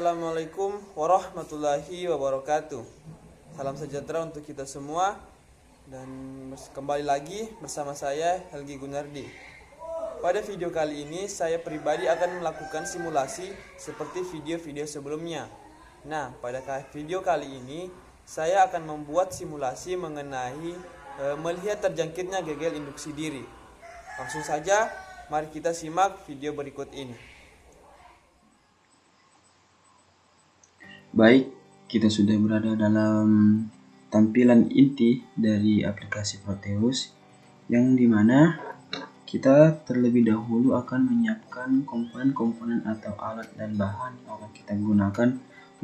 Assalamualaikum warahmatullahi wabarakatuh. Salam sejahtera untuk kita semua. Dan kembali lagi bersama saya Helgi Gunardi. Pada video kali ini saya pribadi akan melakukan simulasi seperti video-video sebelumnya. Nah, pada video kali ini saya akan membuat simulasi mengenai melihat terjangkitnya gagal induksi diri. Langsung saja, mari kita simak video berikut ini. Baik, kita sudah berada dalam tampilan inti dari aplikasi Proteus, yang dimana kita terlebih dahulu akan menyiapkan komponen-komponen atau alat dan bahan yang akan kita gunakan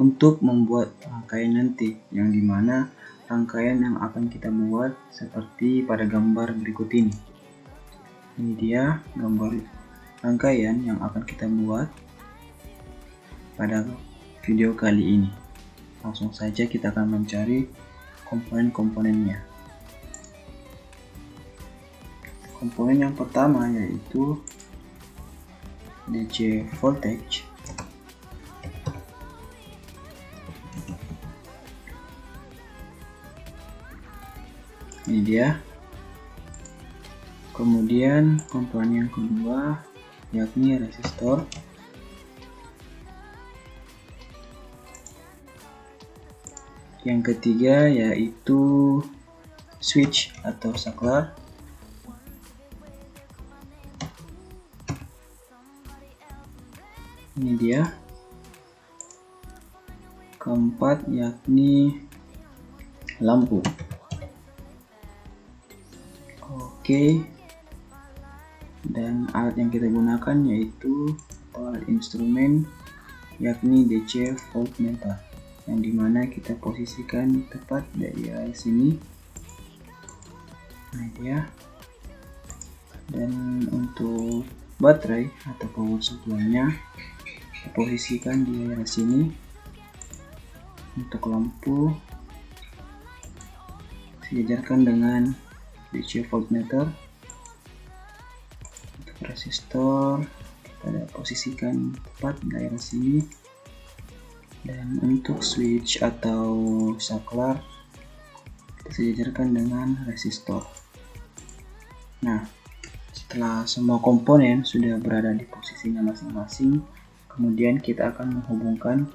untuk membuat rangkaian nanti, yang dimana rangkaian yang akan kita buat seperti pada gambar berikut ini. Ini dia gambar rangkaian yang akan kita buat pada video kali ini. Langsung saja kita akan mencari komponen-komponennya. Komponen yang pertama yaitu DC voltage. Ini dia. Kemudian komponen yang kedua yakni resistor. Yang ketiga yaitu switch atau saklar. Ini dia. Keempat yakni lampu. Oke. Dan alat yang kita gunakan yaitu alat instrumen yakni DC voltmeter, yang dimana kita posisikan tepat dari arah sini. Nah dia. Dan untuk baterai atau power supply-nya kita posisikan di arah sini. Untuk lampu sejajarkan dengan DC voltmeter. Untuk resistor kita posisikan tepat di arah sini. Dan untuk switch atau saklar kita sejajarkan dengan resistor. Nah, setelah semua komponen sudah berada di posisinya masing-masing, kemudian kita akan menghubungkan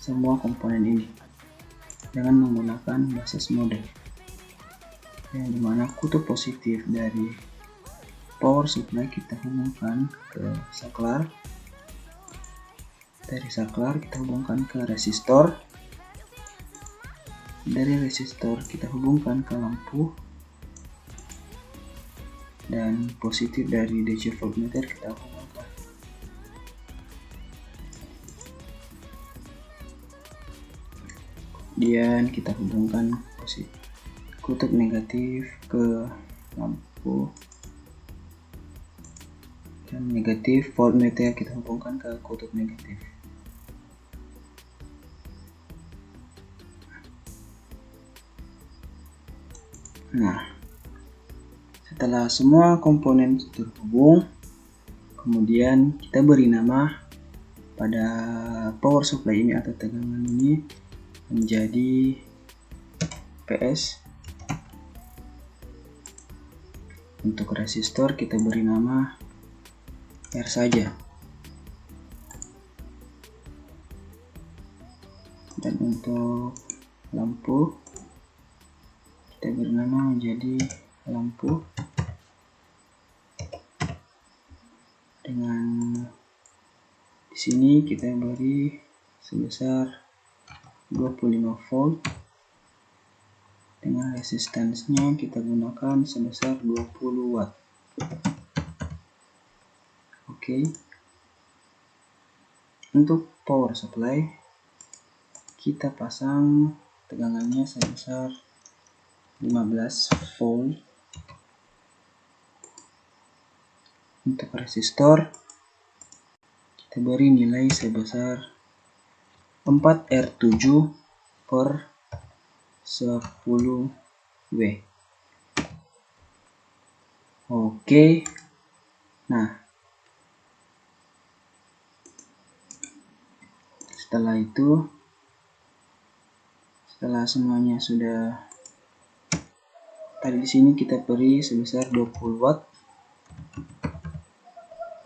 semua komponen ini dengan menggunakan basis model, yang dimana kutub positif dari power supply kita hubungkan ke saklar. Dari saklar kita hubungkan ke resistor. Dari resistor kita hubungkan ke lampu. Dan positif dari DC voltmeter kita hubungkan. Kemudian kita hubungkan kutub negatif ke lampu. Dan negatif voltmeter kita hubungkan ke kutub negatif. Nah, setelah semua komponen terhubung, kemudian kita beri nama pada power supply ini atau tegangan ini menjadi PS. Untuk resistor kita beri nama R saja. Dan untuk lampu kita beri nama menjadi lampu dengan di sini kita beri sebesar 25 volt dengan resistansnya kita gunakan sebesar 20 watt. Oke. Untuk power supply kita pasang tegangannya sebesar 15 volt. Untuk resistor kita beri nilai sebesar 4R7 per 10 W. Oke. Nah, setelah itu, setelah semuanya sudah, tadi di sini kita beri sebesar 20 watt.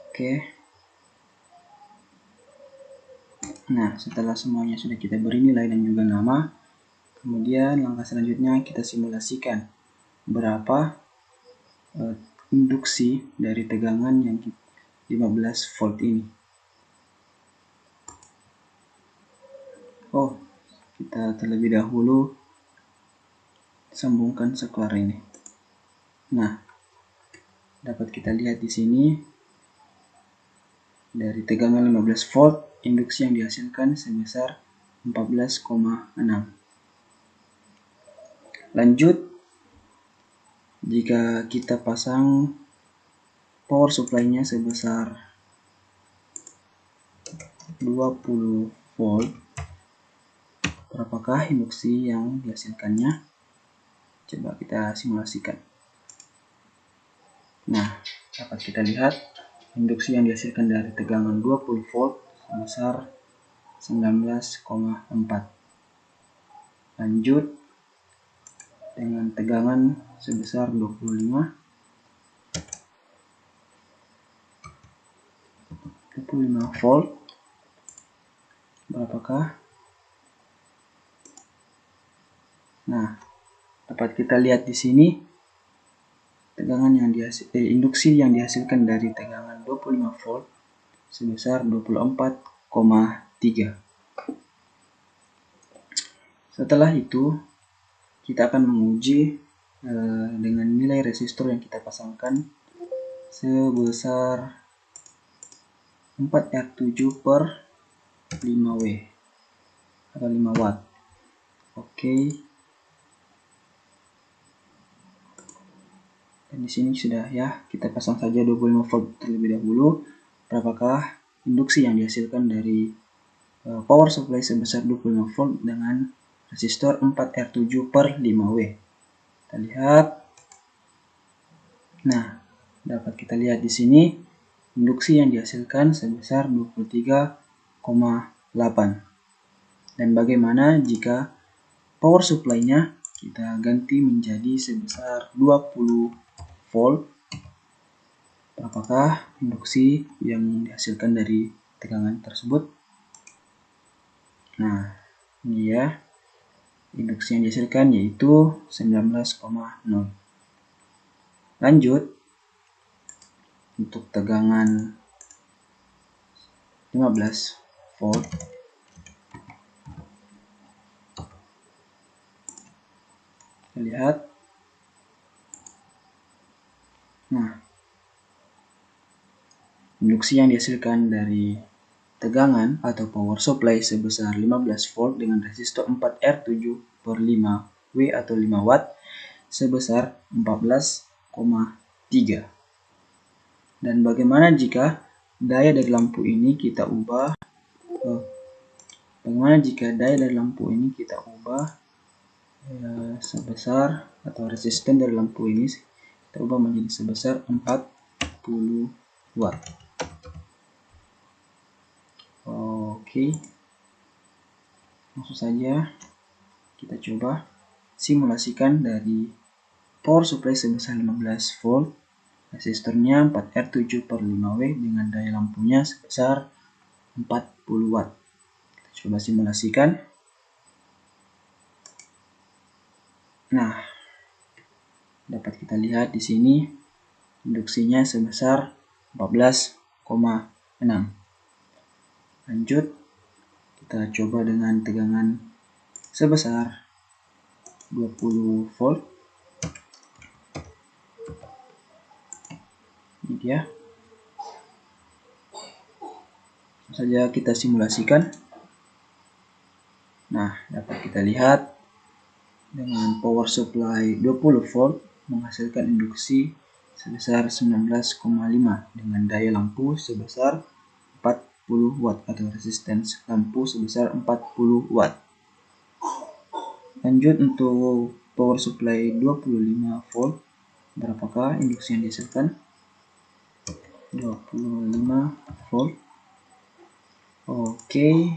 Oke. Nah, setelah semuanya sudah kita beri nilai dan juga nama, kemudian langkah selanjutnya kita simulasikan berapa induksi dari tegangan yang 15 volt ini. Oh, kita terlebih dahulu sambungkan saklar ini. Nah, dapat kita lihat di sini dari tegangan 15 volt, induksi yang dihasilkan sebesar 14,6. Lanjut, jika kita pasang power supply-nya sebesar 20 volt, berapakah induksi yang dihasilkannya? Coba kita simulasikan. Nah, dapat kita lihat induksi yang dihasilkan dari tegangan 20 volt sebesar 19,4. Lanjut dengan tegangan sebesar 25 volt, berapakah? Nah, dapat kita lihat di sini tegangan yang induksi yang dihasilkan dari tegangan 25 volt sebesar 24,3. Setelah itu, kita akan menguji dengan nilai resistor yang kita pasangkan sebesar 4R7 per 5W atau 5 watt. Oke. Dan di sini sudah ya, kita pasang saja 25 volt terlebih dahulu. Berapakah induksi yang dihasilkan dari power supply sebesar 25 volt dengan resistor 4R7 per 5W. Kita lihat. Nah, dapat kita lihat di sini induksi yang dihasilkan sebesar 23,8. Dan bagaimana jika power supply-nya kita ganti menjadi sebesar 20 volt? Apakah induksi yang dihasilkan dari tegangan tersebut? Nah, ini ya, induksi yang dihasilkan yaitu 19,0. Lanjut, untuk tegangan 15 volt, kita lihat. Nah, induksi yang dihasilkan dari tegangan atau power supply sebesar 15 volt dengan resistor 4R7 per 5W atau 5 watt sebesar 14,3. Dan bagaimana jika daya dari lampu ini kita ubah sebesar, atau resisten dari lampu ini kita ubah menjadi sebesar 40 watt. Oke, langsung saja kita coba simulasikan dari power supply sebesar 15 volt, resistornya 4R7 per 5W dengan daya lampunya sebesar 40 watt. Kita coba simulasikan. Nah, dapat kita lihat di sini induksinya sebesar 14,6. Lanjut, kita coba dengan tegangan sebesar 20 volt. Ini dia. Saja kita simulasikan. Nah, dapat kita lihat dengan power supply 20 volt menghasilkan induksi sebesar 19,5 dengan daya lampu sebesar 40 watt atau resistance lampu sebesar 40 watt. Lanjut, untuk power supply 25 volt, berapakah induksi yang dihasilkan? 25 volt. Oke,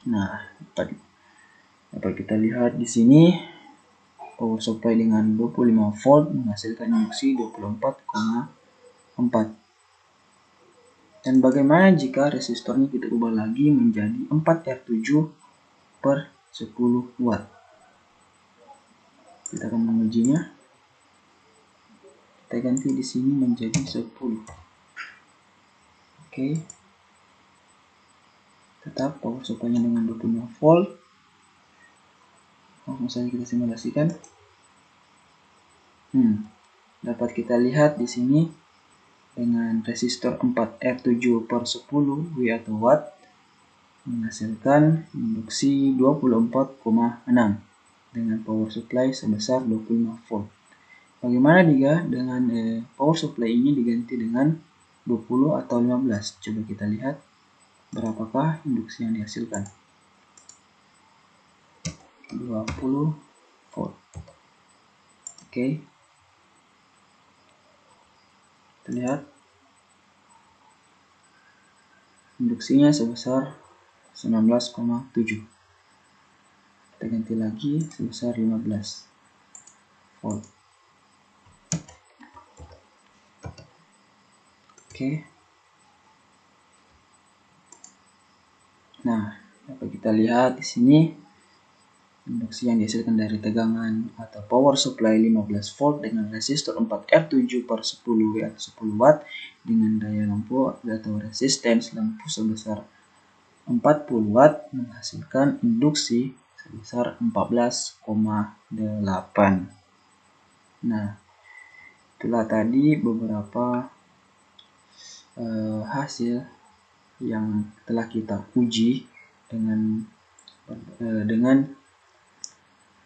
Nah, dapat kita lihat di sini power supply dengan 25 volt menghasilkan induksi 24,4. Dan bagaimana jika resistornya kita ubah lagi menjadi 4R7 per 10 watt? Kita akan mengujinya. Kita ganti di sini menjadi 10. Oke. Tetap power supply-nya dengan 25 volt. Langsung saja kita simulasikan. Dapat kita lihat di sini dengan resistor 4R7 per 10 W atau watt menghasilkan induksi 24,6 dengan power supply sebesar 25 volt. Bagaimana jika dengan power supply ini diganti dengan 20 atau 15? Coba kita lihat berapakah induksi yang dihasilkan. 20 volt. Oke. Kita lihat induksinya sebesar 19,7. Kita ganti lagi sebesar 15 volt. Oke. Nah, dapat kita lihat di sini induksi yang dihasilkan dari tegangan atau power supply 15 volt dengan resistor 4R7 per 10 W atau 10 watt dengan daya lampu atau resistance lampu sebesar 40 watt menghasilkan induksi sebesar 14,8. Nah, itulah tadi beberapa hasil yang telah kita uji dengan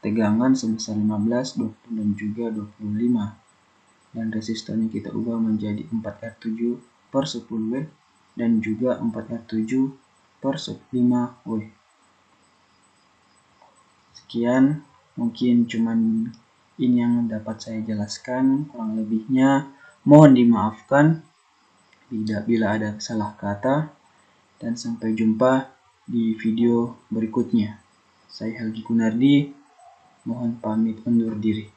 tegangan sebesar 15, 20 dan juga 25, dan resistornya kita ubah menjadi 4R7 per 10 W dan juga 4R7 per 5 W. Sekian, mungkin cuman ini yang dapat saya jelaskan, kurang lebihnya mohon dimaafkan bila ada salah kata, dan sampai jumpa di video berikutnya. Saya Helgi Gunardi, mohon pamit undur diri.